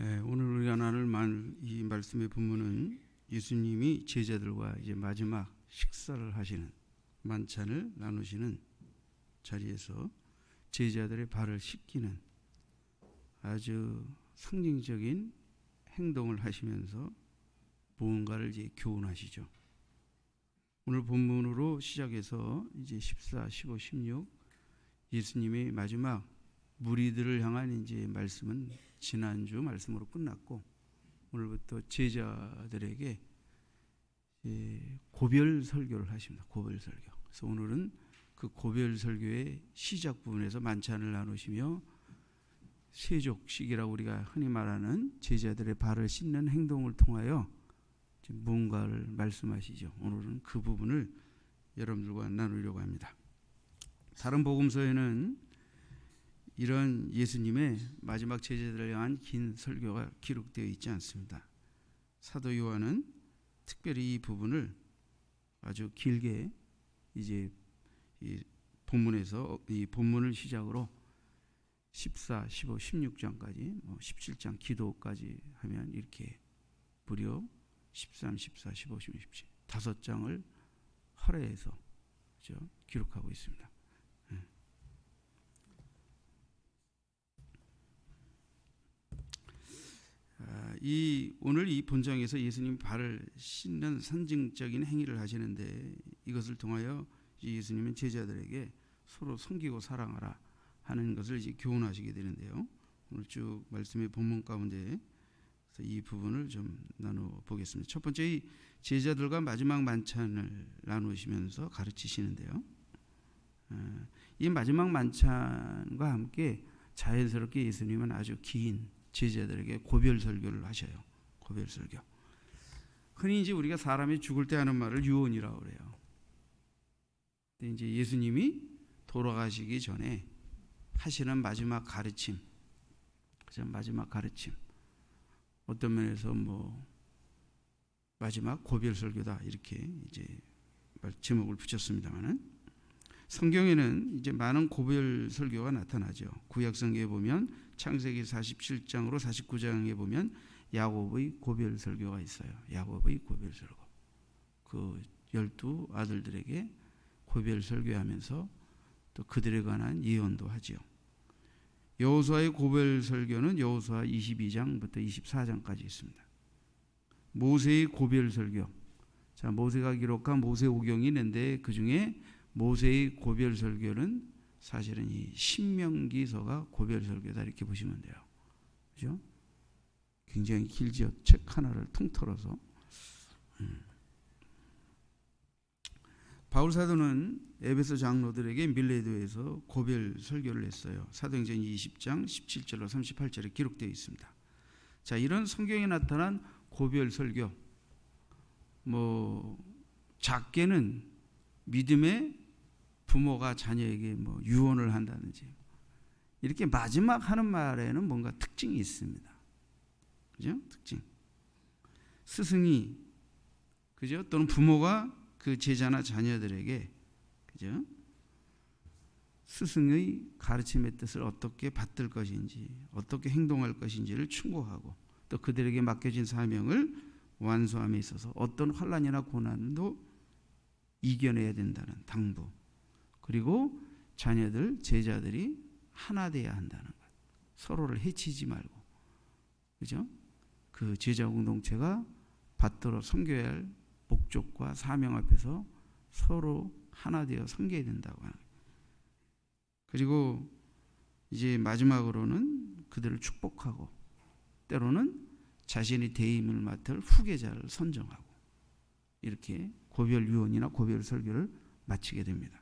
오늘 우리가 나눌 이 말씀의 본문은 예수님이 제자들과 이제 마지막 식사를 하시는, 만찬을 나누시는 자리에서 제자들의 발을 씻기는 아주 상징적인 행동을 하시면서 무언가를 이제 교훈하시죠. 오늘 본문으로 시작해서 이제 14, 15, 16 예수님의 마지막 무리들을 향한 이제 말씀은 지난주 말씀으로 끝났고, 오늘부터 제자들에게 고별 설교를 하십니다. 고별 설교. 그래서 오늘은 그 고별 설교의 시작 부분에서 만찬을 나누시며 세족식이라고 우리가 흔히 말하는 제자들의 발을 씻는 행동을 통하여 무언가를 말씀하시죠. 오늘은 그 부분을 여러분들과 나누려고 합니다. 다른 복음서에는 이런 예수님의 마지막 제자들을 향한 긴 설교가 기록되어 있지 않습니다. 사도 요한은 특별히 이 부분을 아주 길게 이제 이 본문에서 이 본문을 시작으로 14, 15, 16장까지 17장 기도까지 하면 이렇게 무려 13, 14, 15, 16, 17 5장을 할애해서 기록하고 있습니다. 오늘 이 본장에서 예수님 발을 씻는 상징적인 행위를 하시는데, 이것을 통하여 예수님은 제자들에게 서로 섬기고 사랑하라 하는 것을 이제 교훈하시게 되는데요. 오늘 쭉 말씀의 본문 가운데 이 부분을 좀 나눠 보겠습니다. 첫 번째, 이 제자들과 마지막 만찬을 나누시면서 가르치시는데요. 이 마지막 만찬과 함께 자연스럽게 예수님은 아주 긴 제자들에게 고별 설교를 하셔요. 고별 설교. 흔히 이제 우리가 사람이 죽을 때 하는 말을 유언이라고 그래요. 근데 이제 예수님이 돌아가시기 전에 하시는 마지막 가르침, 마지막 가르침. 어떤 면에서 마지막 고별 설교다 이렇게 이제 제목을 붙였습니다만은, 성경에는 이제 많은 고별 설교가 나타나죠. 구약 성경에 보면 창세기 47장으로 49장에 보면 야곱의 고별 설교가 있어요. 야곱의 고별 설교. 그 12 아들들에게 고별 설교하면서 또 그들에 관한 예언도 하지요. 여호수아의 고별 설교는 여호수아 22장부터 24장까지 있습니다. 모세의 고별 설교. 자, 모세가 기록한 모세오경이 있는데 그 중에 모세의 고별 설교는 사실은 이 신명기서가 고별 설교다 이렇게 보시면 돼요. 그죠? 굉장히 길죠. 책 하나를 통틀어서. 바울 사도는 에베소 장로들에게 밀레도에서 고별 설교를 했어요. 사도행전 20장 17절로 38절에 기록되어 있습니다. 자, 이런 성경에 나타난 고별 설교, 작게는 믿음의 부모가 자녀에게 유언을 한다든지, 이렇게 마지막 하는 말에는 뭔가 특징이 있습니다. 그죠? 특징. 스승이, 그죠? 또는 부모가 그 제자나 자녀들에게, 그죠? 스승의 가르침의 뜻을 어떻게 받들 것인지, 어떻게 행동할 것인지를 충고하고, 또 그들에게 맡겨진 사명을 완수함에 있어서 어떤 환난이나 고난도 이겨내야 된다는 당부, 그리고 자녀들, 제자들이 하나 되어야 한다는 것. 서로를 해치지 말고, 그죠? 그 제자 공동체가 받들어 섬겨야 할 목적과 사명 앞에서 서로 하나 되어 섬겨야 된다고 하는 거예요. 그리고 이제 마지막으로는 그들을 축복하고, 때로는 자신이 대임을 맡을 후계자를 선정하고, 이렇게 고별 유언이나 고별 설교를 마치게 됩니다.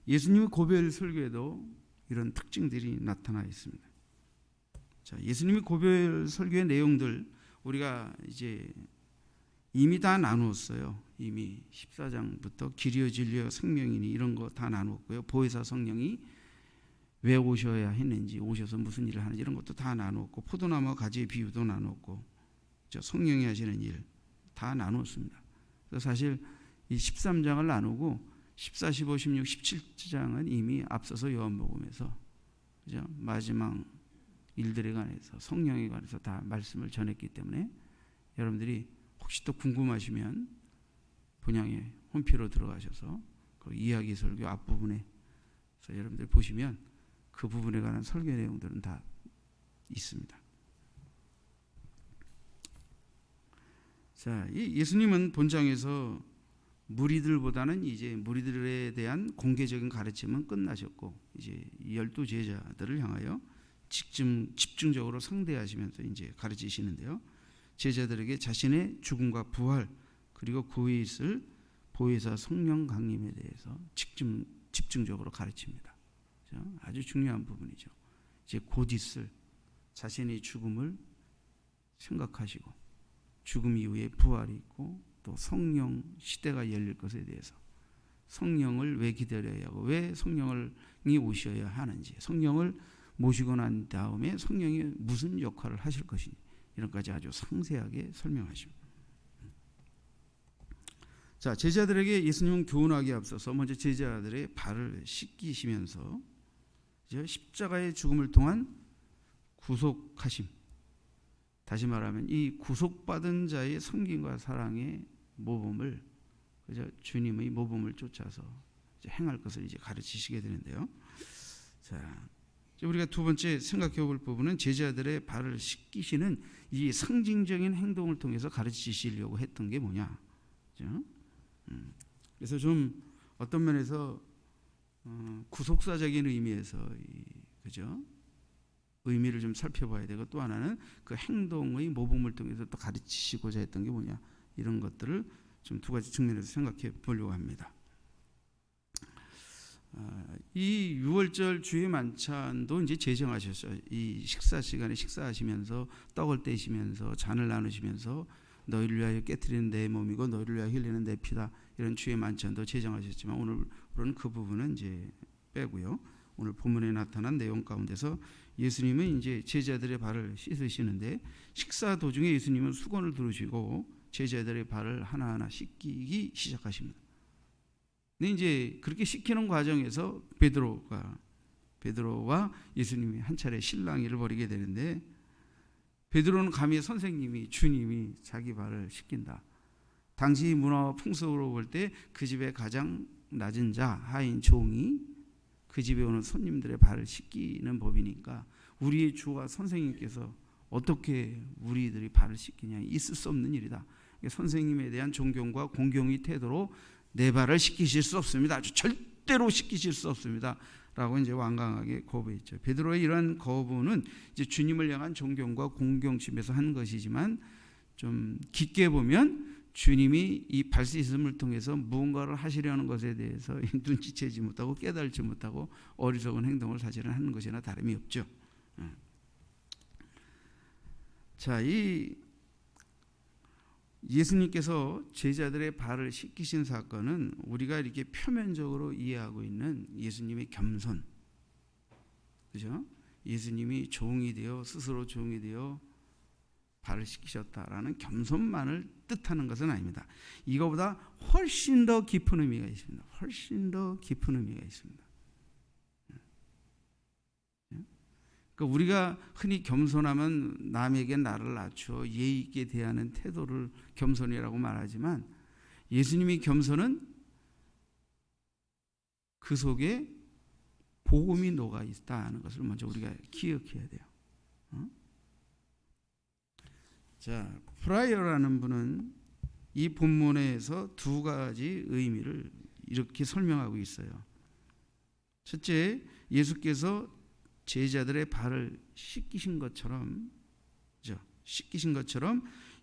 예수님의 고별 설교에도 이런 특징들이 나타나 있습니다. 자, 예수님의 고별 설교의 내용들 우리가 이제 이미 다 나누었어요. 이미 14장부터 길이요 진리요 생명이니 이런 거 다 나누었고요. 보혜사 성령이 왜 오셔야 했는지, 오셔서 무슨 일을 하는지 이런 것도 다 나누었고, 포도나무와 가지의 비유도 나누었고, 성령이 하시는 일 다 나누었습니다. 그래서 사실 이 13장을 나누고 14, 15, 16, 17장은 이미 앞서서 요한복음에서, 그죠? 마지막 일들에 관해서 성령에 관해서 다 말씀을 전했기 때문에 여러분들이 혹시 또 궁금하시면 본향의 홈피로 들어가셔서 그 이야기 설교 앞부분에 여러분들 보시면 그 부분에 관한 설교 내용들은 다 있습니다. 자, 이 예수님은 본장에서 무리들보다는 이제 무리들에 대한 공개적인 가르침은 끝나셨고 이제 12 제자들을 향하여 집중적으로 상대하시면서 이제 가르치시는데요. 제자들에게 자신의 죽음과 부활 그리고 그 후에 있을 보혜사 성령 강림에 대해서 집중적으로 가르칩니다. 아주 중요한 부분이죠. 이제 곧 있을 자신의 죽음을 생각하시고 죽음 이후에 부활이 있고 또 성령 시대가 열릴 것에 대해서 성령을 왜 기다려야 하고 왜 성령이 오셔야 하는지 성령을 모시고 난 다음에 성령이 무슨 역할을 하실 것인지 이런 것까지 아주 상세하게 설명하십니다. 자, 제자들에게 예수님은 교훈하기에 앞서서 먼저 제자들의 발을 씻기시면서 이제 십자가의 죽음을 통한 구속하심, 다시 말하면 이 구속받은 자의 섬김과 사랑의 모범을 주님의 모범을 쫓아서 이제 행할 것을 이제 가르치시게 되는데요. 자, 우리가 두 번째 생각해 볼 부분은 제자들의 발을 씻기시는 이 상징적인 행동을 통해서 가르치시려고 했던 게 뭐냐. 그렇죠? 그래서 좀 어떤 면에서 구속사적인 의미에서 그죠? 의미를 좀 살펴봐야 되고 또 하나는 그 행동의 모범을 통해서 또 가르치시고자 했던 게 뭐냐 이런 것들을 좀 두 가지 측면에서 생각해 보려고 합니다. 이 6월절 주의 만찬도 이제 제정하셨어요. 이 식사 시간에 식사하시면서 떡을 떼시면서 잔을 나누시면서 너희를 위하여 깨트리는 내 몸이고 너희를 위하여 흘리는 내 피다 이런 주의 만찬도 제정하셨지만 오늘은 그 부분은 이제 빼고요. 오늘 본문에 나타난 내용 가운데서 예수님은 이제 제자들의 발을 씻으시는데 식사 도중에 예수님은 수건을 두르시고 제자들의 발을 하나하나 씻기기 시작하십니다. 근데 이제 그렇게 씻기는 과정에서 베드로와 예수님이 한 차례 실랑이를 벌이게 되는데 베드로는 감히 선생님이 주님이 자기 발을 씻긴다. 당시 문화와 풍속으로 볼 때 그 집의 가장 낮은 자 하인 종이 그 집에 오는 손님들의 발을 씻기는 법이니까 우리의 주와 선생님께서 어떻게 우리들이 발을 씻기냐 있을 수 없는 일이다. 선생님에 대한 존경과 공경의 태도로 내 발을 씻기실 수 없습니다. 아주 절대로 씻기실 수 없습니다. 라고 이제 완강하게 거부했죠. 베드로의 이러한 거부는 이제 주님을 향한 존경과 공경심에서 한 것이지만 좀 깊게 보면 주님이 이 발 씻음을 통해서 무언가를 하시려는 것에 대해서 눈치채지 못하고 깨달지 못하고 어리석은 행동을 사실은 하는 것이나 다름이 없죠. 자, 이 예수님께서 제자들의 발을 씻기신 사건은 우리가 이렇게 표면적으로 이해하고 있는 예수님의 겸손, 그죠? 예수님이 종이 되어 스스로 종이 되어 발을 씻기셨다라는 겸손만을 뜻하는 것은 아닙니다. 이거보다 훨씬 더 깊은 의미가 있습니다. 훨씬 더 깊은 의미가 있습니다. 그러니까 우리가 흔히 겸손하면 남에게 나를 낮추어 예의 있게 대하는 태도를 겸손이라고 말하지만 예수님의 겸손은 그 속에 복음이 녹아 있다는 것을 먼저 우리가 기억해야 돼요. 자, 프라이어라는 분은 이 본문에서 두 가지 의미를 이렇게 설명하고 있어요. 첫째, 예수께서 제자들의 발을 씻기신 것처럼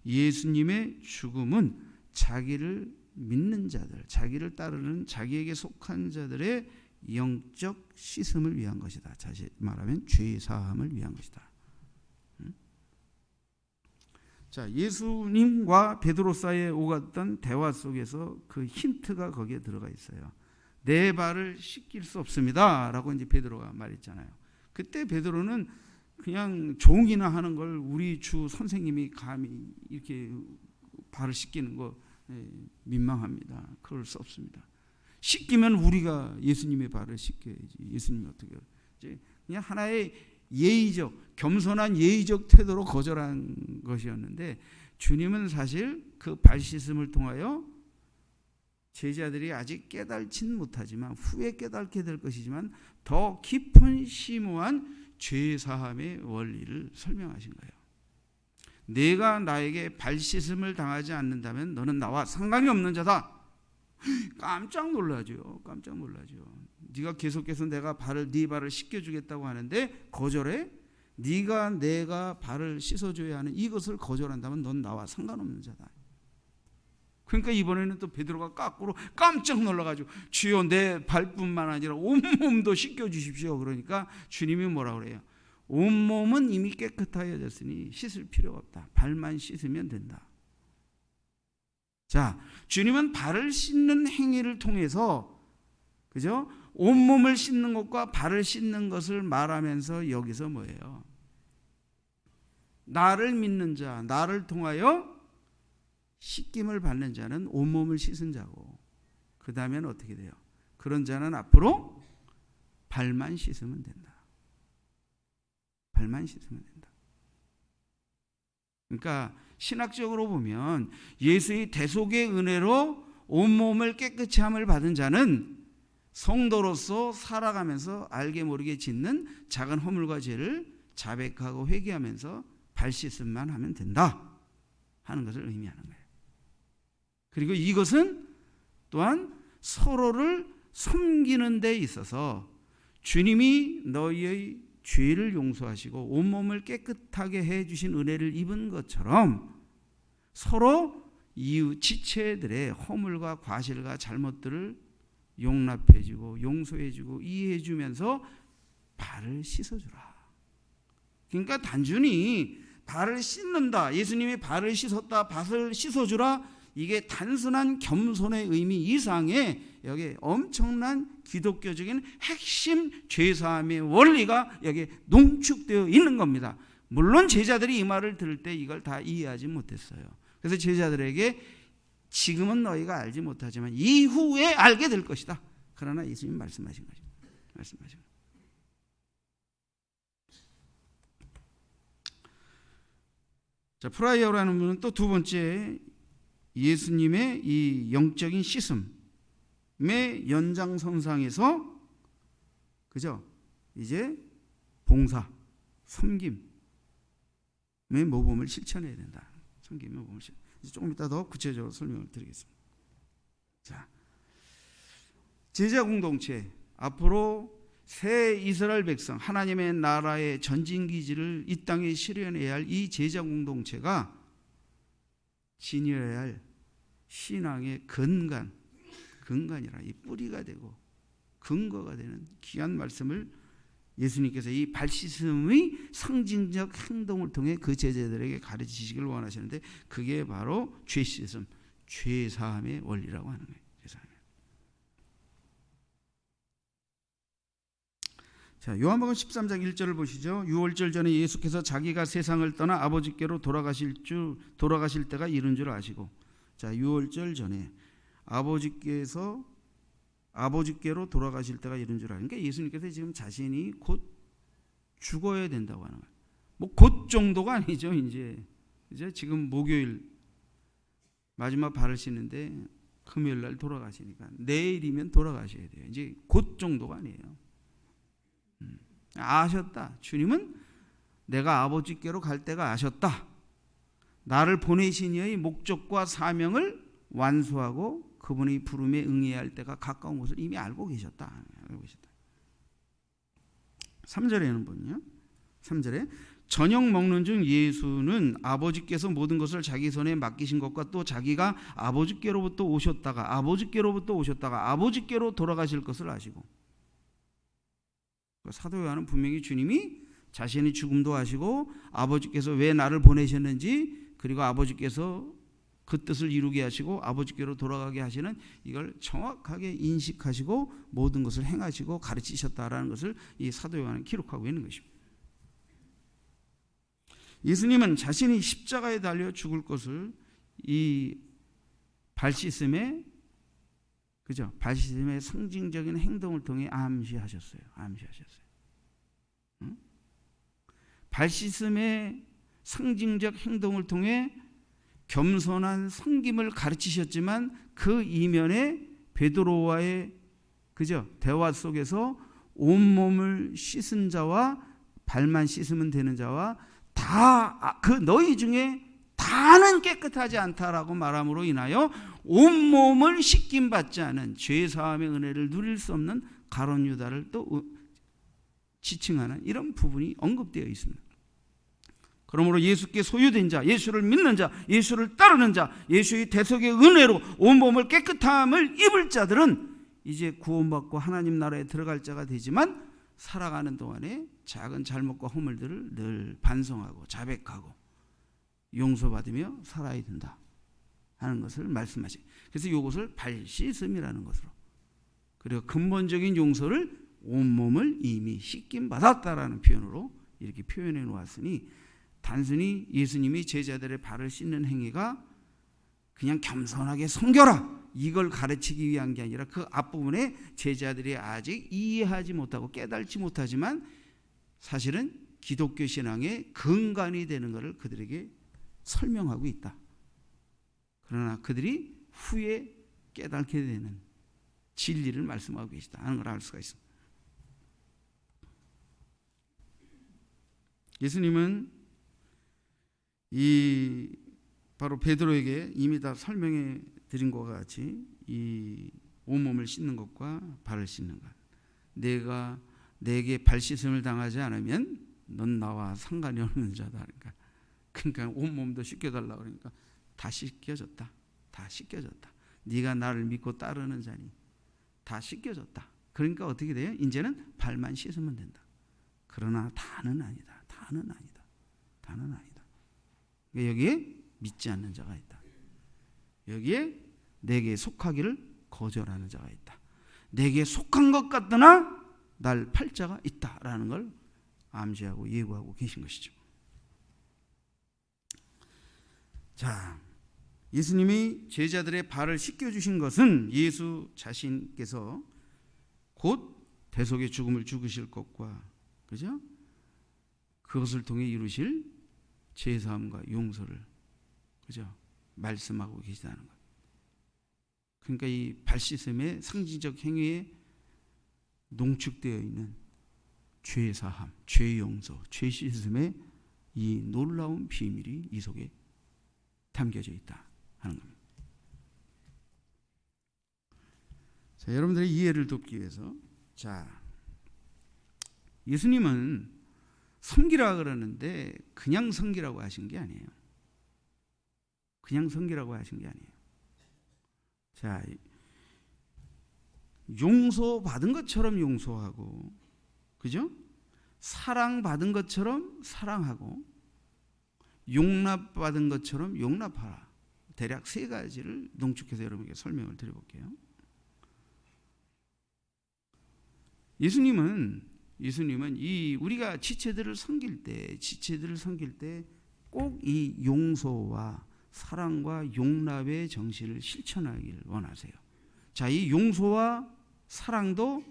예수님의 죽음은 자기를 믿는 자들, 자기를 따르는 자기에게 속한 자들의 영적 씻음을 위한 것이다. 다시 말하면 죄 사함을 위한 것이다. 자, 예수님과 베드로 사이에 오갔던 대화 속에서 그 힌트가 거기에 들어가 있어요. 내 발을 씻길 수 없습니다. 라고 이제 베드로가 말했잖아요. 그때 베드로는 그냥 종이나 하는 걸 우리 주 선생님이 감히 이렇게 발을 씻기는 거 민망합니다. 그럴 수 없습니다. 씻기면 우리가 예수님의 발을 씻겨야지. 예수님이 어떻게 이제 그냥 하나의 예의적, 겸손한 예의적 태도로 거절한 것이었는데, 주님은 사실 그 발 씻음을 통하여 제자들이 아직 깨달진 못하지만 후에 깨닫게 될 것이지만 더 깊은 심오한 죄 사함의 원리를 설명하신 거예요. 내가 나에게 발 씻음을 당하지 않는다면 너는 나와 상관이 없는 자다. 깜짝 놀라죠. 깜짝 놀라죠. 네가 계속해서 내가 네 발을 씻겨주겠다고 하는데 거절해? 네가 내가 발을 씻어줘야 하는 이것을 거절한다면 넌 나와 상관없는 자다. 그러니까 이번에는 또 베드로가 거꾸로 깜짝 놀라가지고 주여 내 발뿐만 아니라 온몸도 씻겨주십시오. 그러니까 주님이 뭐라 그래요? 온몸은 이미 깨끗하여졌으니 씻을 필요가 없다. 발만 씻으면 된다. 자, 주님은 발을 씻는 행위를 통해서, 그죠? 온몸을 씻는 것과 발을 씻는 것을 말하면서 여기서 뭐예요? 나를 믿는 자, 나를 통하여 씻김을 받는 자는 온몸을 씻은 자고, 그 다음에는 어떻게 돼요? 그런 자는 앞으로 발만 씻으면 된다. 발만 씻으면 된다. 그러니까 신학적으로 보면 예수의 대속의 은혜로 온몸을 깨끗이 함을 받은 자는 성도로서 살아가면서 알게 모르게 짓는 작은 허물과 죄를 자백하고 회개하면서 발 씻음만 하면 된다 하는 것을 의미하는 거예요. 그리고 이것은 또한 서로를 섬기는 데 있어서 주님이 너희의 죄를 용서하시고 온몸을 깨끗하게 해주신 은혜를 입은 것처럼 서로 이웃 지체들의 허물과 과실과 잘못들을 용납해주고 용서해주고 이해해주면서 발을 씻어주라. 그러니까 단순히 발을 씻는다, 예수님이 발을 씻었다, 발을 씻어주라, 이게 단순한 겸손의 의미 이상의 여기 엄청난 기독교적인 핵심 죄사함의 원리가 여기 농축되어 있는 겁니다. 물론 제자들이 이 말을 들을 때 이걸 다 이해하지 못했어요. 그래서 제자들에게 지금은 너희가 알지 못하지만 이후에 알게 될 것이다. 그러나 예수님 말씀하신 거죠. 말씀하신 거죠. 자, 프라이어라는 분은 또 두 번째 예수님의 이 영적인 씻음의 연장선상에서, 그죠? 이제 봉사, 섬김의 모범을 실천해야 된다. 섬김의 모범을 이제 조금 이따 더 구체적으로 설명을 드리겠습니다. 자, 제자 공동체, 앞으로 새 이스라엘 백성, 하나님의 나라의 전진기지를 이 땅에 실현해야 할 이 제자 공동체가 지녀야 할 신앙의 근간이라, 이 뿌리가 되고 근거가 되는 귀한 말씀을 예수님께서 이 발씻음의 상징적 행동을 통해 그 제자들에게 가르치시길 원하시는데, 그게 바로 죄씻음, 죄사함의 원리라고 하는 거예요. 자, 요한복음 13장 1절을 보시죠. 유월절 전에 예수께서 자기가 세상을 떠나 아버지께로 돌아가실 때가 이른 줄 아시고, 자, 유월절 전에 아버지께로 돌아가실 때가 이른 줄 아니까, 그러니까 예수님께서 지금 자신이 곧 죽어야 된다고 하는 거예요. 뭐 곧 정도가 아니죠. 이제 지금 목요일 마지막 발을 씻는데 금요일 날 돌아가시니까 내일이면 돌아가셔야 돼요. 이제 곧 정도가 아니에요. 아셨다. 주님은 내가 아버지께로 갈 때가 아셨다. 나를 보내신 이의 목적과 사명을 완수하고 그분의 부름에 응해야 할 때가 가까운 것을 이미 알고 계셨다. 3절에는 뭐냐? 3절에 저녁 먹는 중 예수는 아버지께서 모든 것을 자기 손에 맡기신 것과 또 자기가 아버지께로부터 오셨다가 아버지께로 돌아가실 것을 아시고, 사도 요한은 분명히 주님이 자신의 죽음도 아시고 아버지께서 왜 나를 보내셨는지, 그리고 아버지께서 그 뜻을 이루게 하시고 아버지께로 돌아가게 하시는 이걸 정확하게 인식하시고 모든 것을 행하시고 가르치셨다라는 것을 이 사도 요한은 기록하고 있는 것입니다. 예수님은 자신이 십자가에 달려 죽을 것을 이 발씻음의, 그죠? 발씻음의 상징적인 행동을 통해 암시하셨어요. 응? 발 씻음의 상징적 행동을 통해 겸손한 섬김을 가르치셨지만 그 이면에 베드로와의 대화 속에서 온몸을 씻은 자와 발만 씻으면 되는 자와 다 그 너희 중에 다는 깨끗하지 않다라고 말함으로 인하여 온몸을 씻김 받지 않은 죄 사함의 은혜를 누릴 수 없는 가룟 유다를 또 지칭하는 이런 부분이 언급되어 있습니다. 그러므로 예수께 소유된 자, 예수를 믿는 자, 예수를 따르는 자, 예수의 대속의 은혜로 온몸을 깨끗함을 입을 자들은 이제 구원받고 하나님 나라에 들어갈 자가 되지만 살아가는 동안에 작은 잘못과 허물들을 늘 반성하고 자백하고 용서받으며 살아야 된다 하는 것을 말씀하시죠. 그래서 이것을 발씻음이라는 것으로, 그리고 근본적인 용서를 온몸을 이미 씻김 받았다라는 표현으로 이렇게 표현해 놓았으니, 단순히 예수님이 제자들의 발을 씻는 행위가 그냥 겸손하게 섬겨라 이걸 가르치기 위한 게 아니라 그 앞부분에 제자들이 아직 이해하지 못하고 깨달지 못하지만 사실은 기독교 신앙의 근간이 되는 것을 그들에게 설명하고 있다. 그러나 그들이 후에 깨닫게 되는 진리를 말씀하고 계시다 하는 걸 알 수가 있습니다. 예수님은 바로 베드로에게 이미 다 설명해 드린 것과 같이 이 온몸을 씻는 것과 발을 씻는 것, 내가 내게 발 씻음을 당하지 않으면 넌 나와 상관이 없는 자다. 그러니까 온몸도 씻겨달라고 그러니까 다 씻겨졌다. 다 씻겨졌다. 네가 나를 믿고 따르는 자니 다 씻겨졌다. 그러니까 어떻게 돼요? 이제는 발만 씻으면 된다. 그러나 다는 아니다. 다는 아니다. 다는 아니다. 여기에 믿지 않는 자가 있다. 여기에 내게 속하기를 거절하는 자가 있다. 내게 속한 것 같으나 날 팔 자가 있다라는 걸 암시하고 예고하고 계신 것이죠. 자, 예수님이 제자들의 발을 씻겨주신 것은 예수 자신께서 곧 대속의 죽음을 죽으실 것과 그죠? 그것을 통해 이루실 죄사함과 용서를 그죠? 말씀하고 계시다는 것. 그러니까 이 발 씻음의 상징적 행위에 농축되어 있는 죄사함, 죄용서, 죄 씻음의 이 놀라운 비밀이 이 속에 담겨져 있다 하는 겁니다. 자, 여러분들의 이해를 돕기 위해서, 자, 예수님은 섬기라 그러는데 그냥 섬기라고 하신 게 아니에요. 그냥 섬기라고 하신 게 아니에요. 자, 용서받은 것처럼 용서하고, 그죠? 사랑받은 것처럼 사랑하고, 용납받은 것처럼 용납하라. 대략 세 가지를 농축해서 여러분에게 설명을 드려볼게요. 예수님은 이 우리가 지체들을 섬길 때 꼭 이 용서와 사랑과 용납의 정신을 실천하기를 원하세요. 자, 이 용서와 사랑도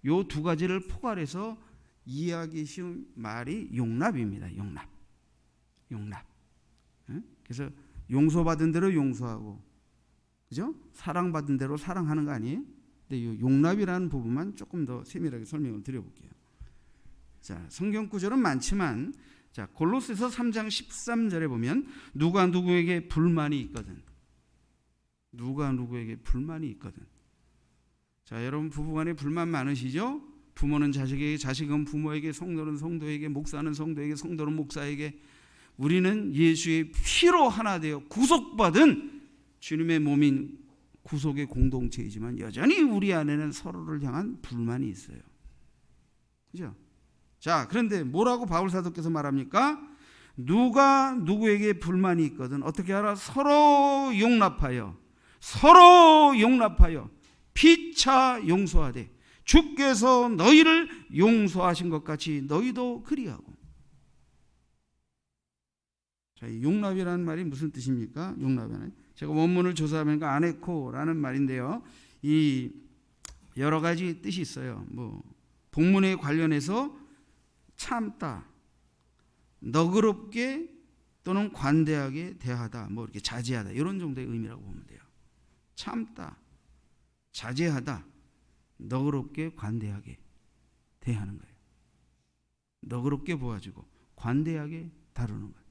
요 두 가지를 포괄해서 이해하기 쉬운 말이 용납입니다. 용납. 그래서 용서받은 대로 용서하고, 그죠? 사랑받은 대로 사랑하는 거 아니에요? 근데 이 용납이라는 부분만 조금 더 세밀하게 설명을 드려볼게요. 자, 성경 구절은 많지만, 자, 골로새서 3장 13절에 보면 누가 누구에게 불만이 있거든. 자, 여러분 부부간에 불만 많으시죠? 부모는 자식에게, 자식은 부모에게, 성도는 성도에게, 목사는 성도에게, 성도는 목사에게. 우리는 예수의 피로 하나 되어 구속받은 주님의 몸인 구속의 공동체이지만 여전히 우리 안에는 서로를 향한 불만이 있어요. 그죠? 자, 그런데 뭐라고 바울 사도께서 말합니까? 누가 누구에게 불만이 있거든 어떻게 하라? 서로 용납하여 피차 용서하되 주께서 너희를 용서하신 것 같이 너희도 그리하고. 자, 이 용납이라는 말이 무슨 뜻입니까? 용납이라는, 제가 원문을 조사하니까 아네코라는 말인데요. 이 여러 가지 뜻이 있어요. 뭐 본문에 관련해서 참다, 너그럽게 또는 관대하게 대하다, 뭐 이렇게 자제하다, 이런 정도의 의미라고 보면 돼요. 참다, 자제하다, 너그럽게 관대하게 대하는 거예요. 너그럽게 보아주고 관대하게 다루는 거예요.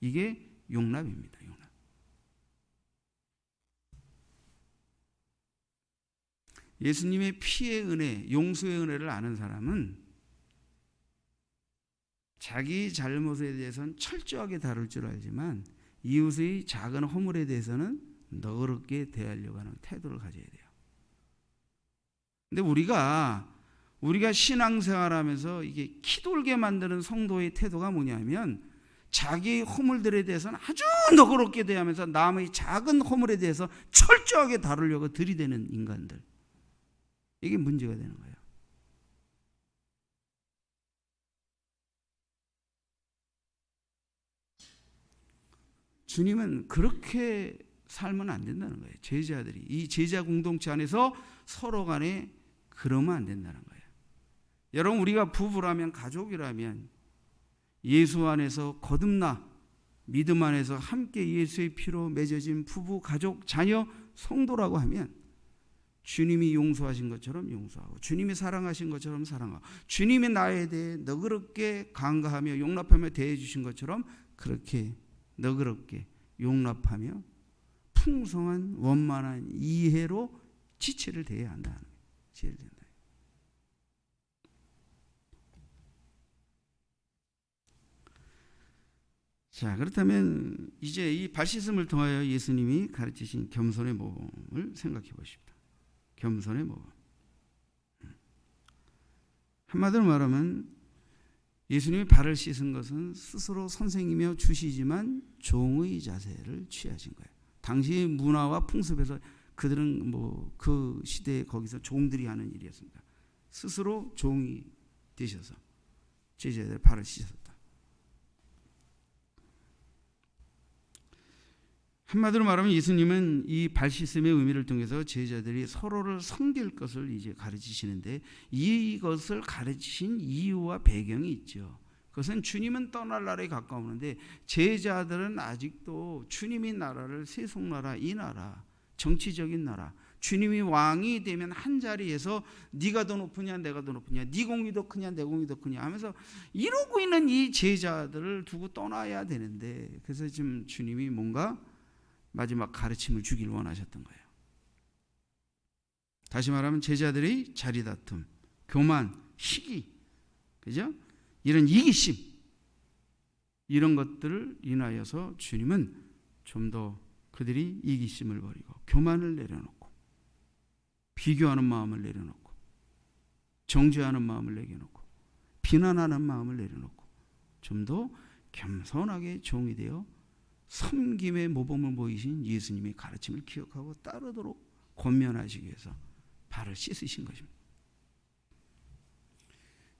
이게 용납입니다. 용납. 예수님의 피의 은혜, 용서의 은혜를 아는 사람은 자기 잘못에 대해서는 철저하게 다룰 줄 알지만 이웃의 작은 허물에 대해서는 너그럽게 대하려고 하는 태도를 가져야 돼요. 근데 우리가 신앙생활하면서 이게 키돌게 만드는 성도의 태도가 뭐냐면 자기의 허물들에 대해서는 아주 너그럽게 대하면서 남의 작은 허물에 대해서 철저하게 다루려고 들이대는 인간들. 이게 문제가 되는 거예요. 주님은 그렇게 살면 안 된다는 거예요. 제자들이 이 제자 공동체 안에서 서로 간에 그러면 안 된다는 거예요. 여러분, 우리가 부부라면, 가족이라면 예수 안에서 거듭나 믿음 안에서 함께 예수의 피로 맺어진 부부, 가족, 자녀, 성도라고 하면 주님이 용서하신 것처럼 용서하고 주님이 사랑하신 것처럼 사랑하고 주님이 나에 대해 너그럽게 간과하며 용납하며 대해 주신 것처럼 그렇게 너그럽게 용납하며 풍성한 원만한 이해로 지체를 대해야 한다는 거예요. 지혜를 된다. 자, 그렇다면 이제 이 발씻음을 통하여 예수님이 가르치신 겸손의 모범을 생각해 보십시다. 겸손의 모범. 한마디로 말하면 예수님이 발을 씻은 것은 스스로 선생이며 주시지만 종의 자세를 취하신 거예요. 당시 문화와 풍습에서 그들은 뭐 그 시대에 거기서 종들이 하는 일이었습니다. 스스로 종이 되셔서 제자들의 발을 씻었다. 한마디로 말하면 예수님은 이 발 씻음의 의미를 통해서 제자들이 서로를 섬길 것을 이제 가르치시는데 이것을 가르치신 이유와 배경이 있죠. 그것은 주님은 떠날 날에 가까우는데 제자들은 아직도 주님이 나라를 세속나라, 이 나라, 정치적인 나라, 주님이 왕이 되면 한 자리에서 네가 더 높으냐 내가 더 높으냐, 네 공이 더 크냐 내 공이 더 크냐 하면서 이러고 있는 이 제자들을 두고 떠나야 되는데, 그래서 지금 주님이 뭔가 마지막 가르침을 주길 원하셨던 거예요. 다시 말하면 제자들의 자리다툼, 교만, 시기, 그죠? 이런 이기심, 이런 것들을 인하여서 주님은 좀 더 그들이 이기심을 버리고 교만을 내려놓고 비교하는 마음을 내려놓고 정죄하는 마음을 내려놓고 비난하는 마음을 내려놓고 좀 더 겸손하게 종이 되어 섬김의 모범을 보이신 예수님의 가르침을 기억하고 따르도록 권면하시기 위해서 발을 씻으신 것입니다.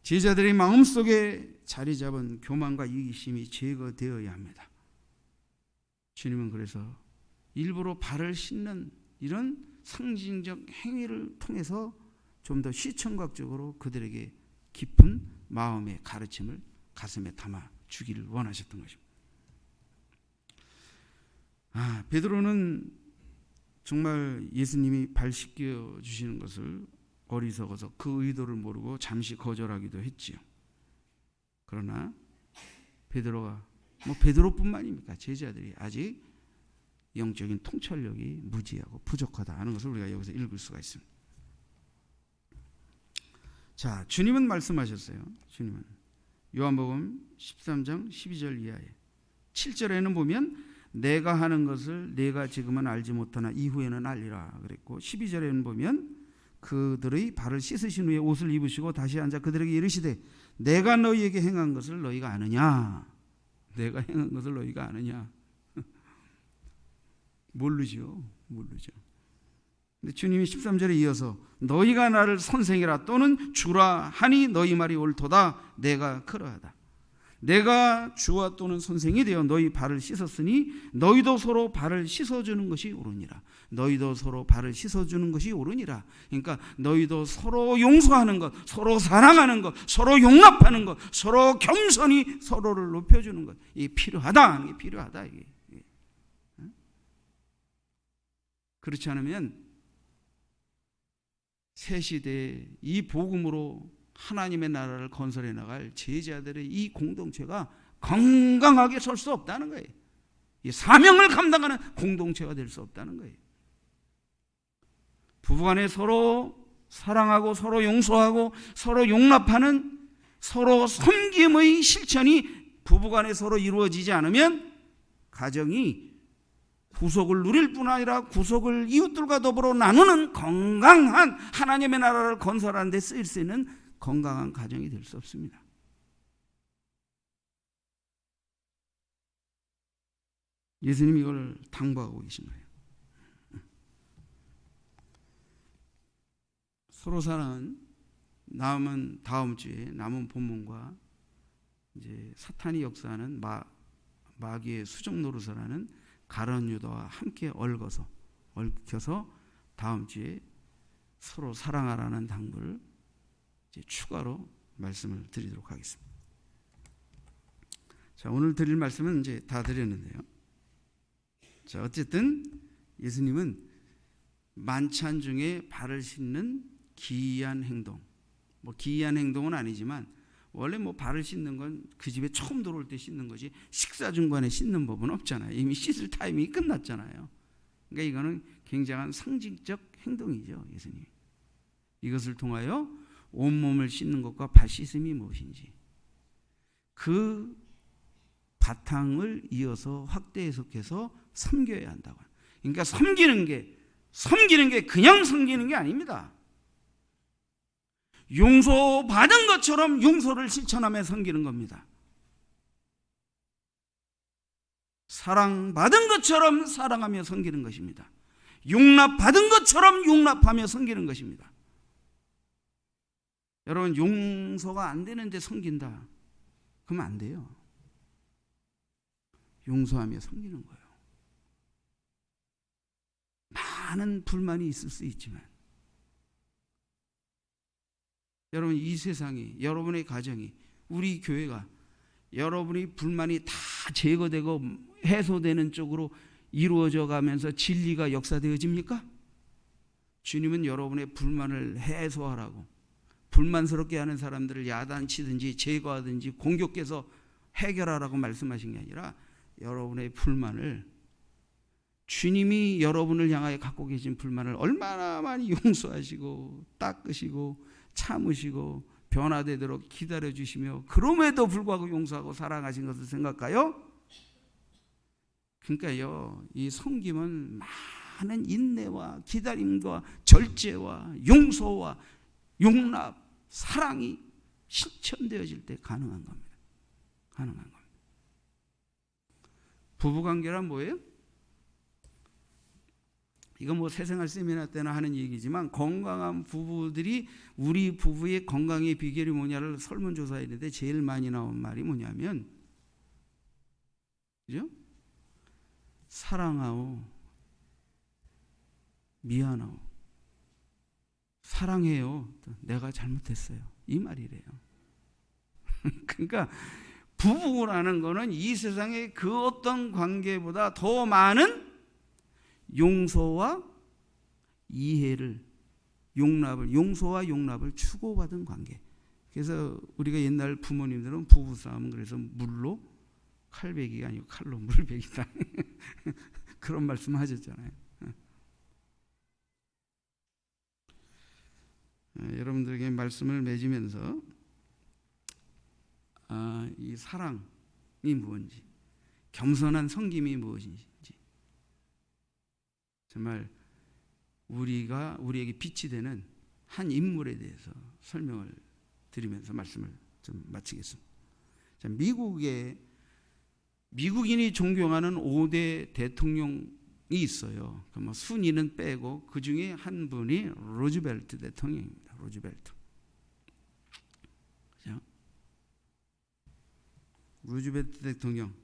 제자들의 마음속에 자리 잡은 교만과 이기심이 제거되어야 합니다. 주님은 그래서 일부러 발을 씻는 이런 상징적 행위를 통해서 좀 더 시청각적으로 그들에게 깊은 마음의 가르침을 가슴에 담아 주기를 원하셨던 것입니다. 베드로는 정말 예수님이 발 씻겨 주시는 것을 어리석어서 그 의도를 모르고 잠시 거절하기도 했지요. 그러나 베드로가 베드로뿐만입니까? 제자들이 아직 영적인 통찰력이 무지하고 부족하다 하는 것을 우리가 여기서 읽을 수가 있습니다. 자, 주님은 말씀하셨어요. 주님은 요한복음 13장 12절 이하에 7절에는 보면 내가 하는 것을 내가 지금은 알지 못하나 이후에는 알리라 그랬고, 12절에는 보면 그들의 발을 씻으신 후에 옷을 입으시고 다시 앉아 그들에게 이르시되 내가 너희에게 행한 것을 너희가 아느냐? 내가 행한 것을 너희가 아느냐? 모르죠. 근데 주님이 13절에 이어서 너희가 나를 선생이라 또는 주라 하니 너희 말이 옳도다. 내가 그러하다. 내가 주와 또는 선생이 되어 너희 발을 씻었으니 너희도 서로 발을 씻어주는 것이 옳으니라. 너희도 서로 발을 씻어주는 것이 옳으니라. 그러니까 너희도 서로 용서하는 것, 서로 사랑하는 것, 서로 용납하는 것, 서로 겸손히 서로를 높여주는 것, 이게 필요하다. 이게 필요하다. 이게. 그렇지 않으면 새 시대에 이 복음으로 하나님의 나라를 건설해 나갈 제자들의 이 공동체가 건강하게 설 수 없다는 거예요. 이 사명을 감당하는 공동체가 될 수 없다는 거예요. 부부간에 서로 사랑하고 서로 용서하고 서로 용납하는 서로 섬김의 실천이 부부간에 서로 이루어지지 않으면 가정이 구속을 누릴 뿐 아니라 구속을 이웃들과 더불어 나누는 건강한 하나님의 나라를 건설하는 데 쓰일 수 있는 건강한 가정이 될 수 없습니다. 예수님이 이걸 당부하고 계신 거예요. 서로 사랑은 다음 주에 남은 본문과 이제 사탄이 역사하는 마귀의 수정 노릇을 가룟 유다와 함께 얽혀서 다음 주에 서로 사랑하라는 당부를 이제 추가로 말씀을 드리도록 하겠습니다. 자, 오늘 드릴 말씀은 이제 다 드렸는데요. 자, 어쨌든 예수님은 만찬 중에 발을 씻는 기이한 행동, 기이한 행동은 아니지만 원래 발을 씻는 건 그 집에 처음 들어올 때 씻는 거지 식사 중간에 씻는 법은 없잖아요. 이미 씻을 타이밍이 끝났잖아요. 그러니까 이거는 굉장한 상징적 행동이죠. 예수님 이것을 통하여 온몸을 씻는 것과 발 씻음이 무엇인지 그 바탕을 이어서 확대 해석해서 섬겨야 한다고. 그러니까 섬기는 게 그냥 섬기는 게 아닙니다. 용서받은 것처럼 용서를 실천하며 섬기는 겁니다. 사랑받은 것처럼 사랑하며 섬기는 것입니다. 용납받은 것처럼 용납하며 섬기는 것입니다. 여러분, 용서가 안 되는데 섬긴다 그러면 안 돼요. 용서하며 섬기는 거예요. 많은 불만이 있을 수 있지만 여러분, 이 세상이, 여러분의 가정이, 우리 교회가 여러분의 불만이 다 제거되고 해소되는 쪽으로 이루어져 가면서 진리가 역사되어집니까? 주님은 여러분의 불만을 해소하라고, 불만스럽게 하는 사람들을 야단치든지 제거하든지 공격해서 해결하라고 말씀하신 게 아니라 여러분의 불만을, 주님이 여러분을 향하여 갖고 계신 불만을 얼마나 많이 용서하시고 닦으시고 참으시고 변화되도록 기다려주시며 그럼에도 불구하고 용서하고 사랑하신 것을 생각하여, 그러니까요, 이 섬김은 많은 인내와 기다림과 절제와 용서와 용납, 사랑이 실천되어질 때 가능한 겁니다. 가능한 겁니다. 부부관계란 뭐예요? 이건 새생활 세미나 때나 하는 얘기지만 건강한 부부들이 우리 부부의 건강의 비결이 뭐냐를 설문조사했는데 제일 많이 나온 말이 뭐냐면, 그죠? 사랑하오, 미안하오, 사랑해요, 내가 잘못했어요, 이 말이래요. 그러니까 부부라는 거는 이 세상의 그 어떤 관계보다 더 많은 용서와 이해를, 용서와 용납을 추구받은 관계. 그래서 우리가 옛날 부모님들은 부부싸움은 그래서 물로 칼베기가 아니고 칼로 물베기다 그런 말씀 하셨잖아요. 여러분들에게 말씀을 맺으면서 이 사랑이 무엇인지, 겸손한 섬김이 무엇인지, 정말 우리에게 빛이 되는 한 인물에 대해서 설명을 드리면서 말씀을 좀 마치겠습니다. 자, 미국인이 존경하는 5대 대통령이 있어요. 순위는 빼고 그 중에 한 분이 루즈벨트 대통령입니다. 루즈벨트. 루즈벨트 대통령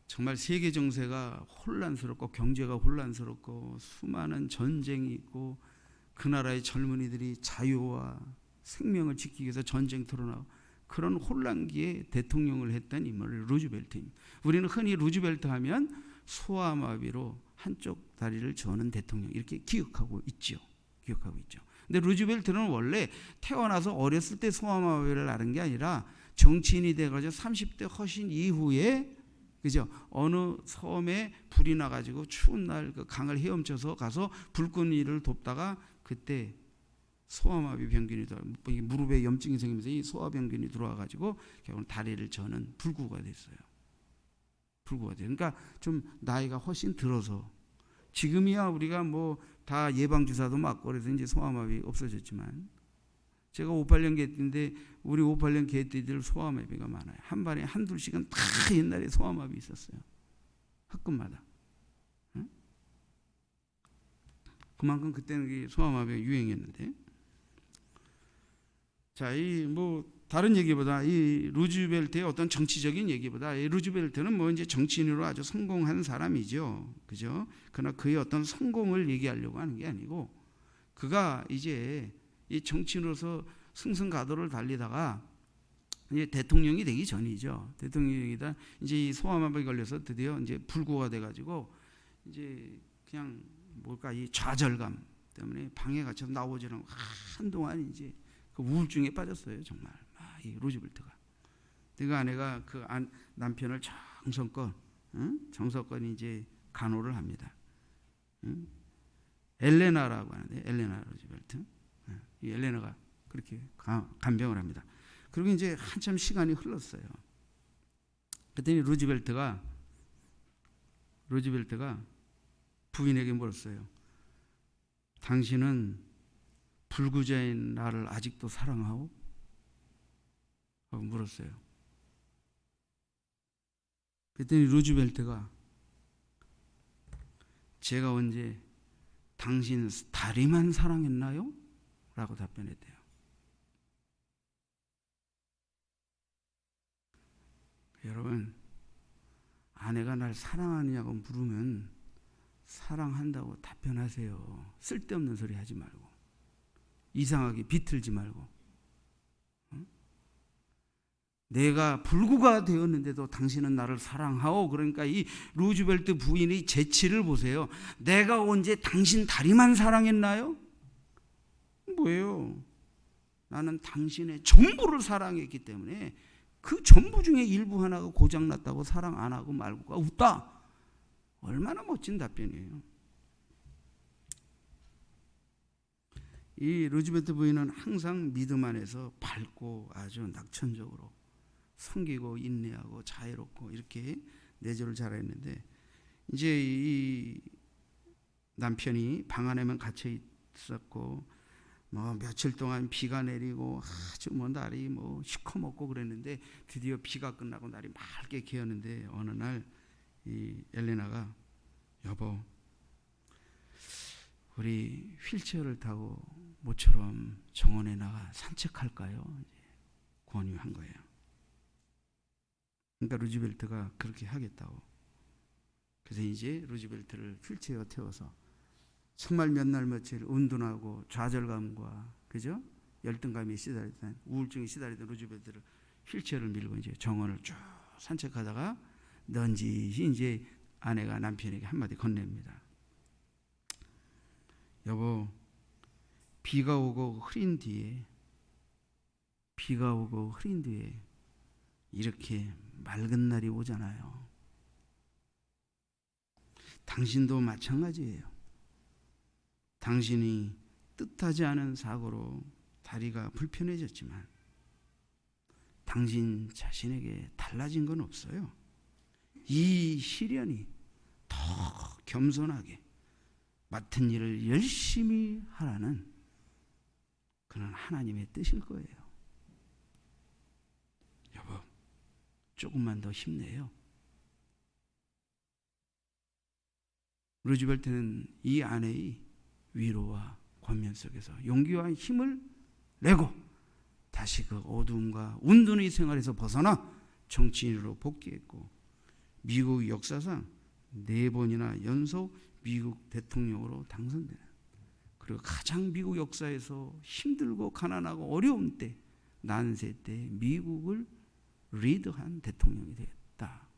정말 세계 정세가 혼란스럽고 경제가 혼란스럽고 수많은 전쟁이 있고 그 나라의 젊은이들이 자유와 생명을 지키기 위해서 전쟁터로 나오고 그런 혼란기에 대통령을 했던 인물이 루즈벨트입니다. 우리는 흔히 루즈벨트 하면 소아마비로 한쪽 다리를 저는 대통령 이렇게 기억하고 있죠. 근데 루즈벨트는 원래 태어나서 어렸을 때 소아마비를 앓은 게 아니라 정치인이 돼가지고 30대 허신 이후에 그죠? 어느 섬에 불이 나가지고 추운 날 그 강을 헤엄쳐서 가서 불꽃이를 돕다가 그때 소아마비 병균이 무릎에 염증이 생기면서 이 소아병균이 들어와가지고 결국 다리를 저는 불구가 됐어요. 그러니까 좀 나이가 훨씬 들어서 지금이야 우리가 뭐 다 예방 주사도 맞고 그래서 이제 소아마비 없어졌지만 제가 58년 개띠인데 우리 58년 개띠들 소아마비가 많아요. 한 발에 한둘씩은 다 옛날에 소아마비 있었어요. 학급마다. 응? 그만큼 그때는 소아마비가 유행했는데. 자, 이 뭐 다른 얘기보다 이 루즈벨트의 어떤 정치적인 얘기보다 이 루즈벨트는 뭐 이제 정치인으로 아주 성공한 사람이죠. 그죠? 그러나 그의 어떤 성공을 얘기하려고 하는 게 아니고 그가 이제 이 정치인으로서 승승가도를 달리다가 이제 대통령이 되기 전이죠. 대통령이다 이제 이 소아마비에 걸려서 드디어 이제 불구가 돼가지고 이제 그냥 뭘까 이 좌절감 때문에 방에 갇혀서 나오지 않고 한동안 이제 그 우울증에 빠졌어요. 정말 이 루즈벨트가. 그 아내가 그 남편을 정성껏 이제 간호를 합니다. 엘레나라고 하는데 엘레나 루즈벨트. 이 엘레나가 그렇게 간병을 합니다. 그리고 이제 한참 시간이 흘렀어요. 그랬더니 루즈벨트가 부인에게 물었어요. 당신은 불구자인 나를 아직도 사랑하오? 하고 물었어요. 그랬더니 루즈벨트가 제가 언제 당신 다리만 사랑했나요? 라고 답변했대요. 여러분, 아내가 날 사랑하느냐고 물으면 사랑한다고 답변하세요. 쓸데없는 소리 하지 말고 이상하게 비틀지 말고. 내가 불구가 되었는데도 당신은 나를 사랑하오. 그러니까 이 루즈벨트 부인의 재치를 보세요. 내가 언제 당신 다리만 사랑했나요? 뭐예요? 나는 당신의 전부를 사랑했기 때문에 그 전부 중에 일부 하나가 고장났다고 사랑 안 하고 말고가 없다. 얼마나 멋진 답변이에요. 이 루즈벨트 부인은 항상 믿음 안에서 밝고 아주 낙천적으로 섬기고 인내하고 자애롭고 이렇게 내조를 잘했는데 이제 이 남편이 방 안에만 갇혀 있었고 뭐 며칠 동안 비가 내리고 아주 뭐 날이 뭐 시커멓고 그랬는데 드디어 비가 끝나고 날이 맑게 개었는데 어느 날 이 엘레나가 여보 우리 휠체어를 타고 모처럼 정원에 나가 산책할까요? 권유한 거예요. 그러니까 루즈벨트가 그렇게 하겠다고. 그래서 이제 루즈벨트를 휠체어 태워서 정말 몇 날 며칠 은둔하고 좌절감과 그죠? 열등감이 시달리던 우울증이 시달리던 루즈벨트를 휠체어를 밀고 이제 정원을 쭉 산책하다가 넌지시 이제 아내가 남편에게 한마디 건넵니다. 여보, 비가 오고 흐린 뒤에 이렇게 맑은 날이 오잖아요. 당신도 마찬가지예요. 당신이 뜻하지 않은 사고로 다리가 불편해졌지만 당신 자신에게 달라진 건 없어요. 이 시련이 더 겸손하게 맡은 일을 열심히 하라는 그런 하나님의 뜻일 거예요. 여보, 조금만 더 힘내요. 루즈벨트는 이 아내의 위로와 권면 속에서 용기와 힘을 내고 다시 그 어두움과 운둔의 생활에서 벗어나 정치인으로 복귀했고 미국 역사상 4번이나 연속 미국 대통령으로 당선되는, 그리고 가장 미국 역사에서 힘들고 가난하고 어려운 때, 난세 때 미국을 리드한 대통령이 되었다.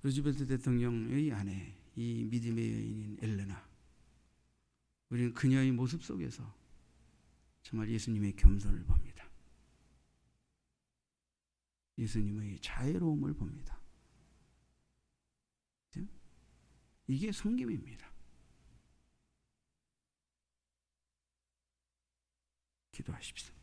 루즈벨트 대통령의 아내, 이 믿음의 여인인 엘레나, 우리는 그녀의 모습 속에서 정말 예수님의 겸손을 봅니다. 예수님의 자애로움을 봅니다. 이게 성김입니다. 기도하십시오.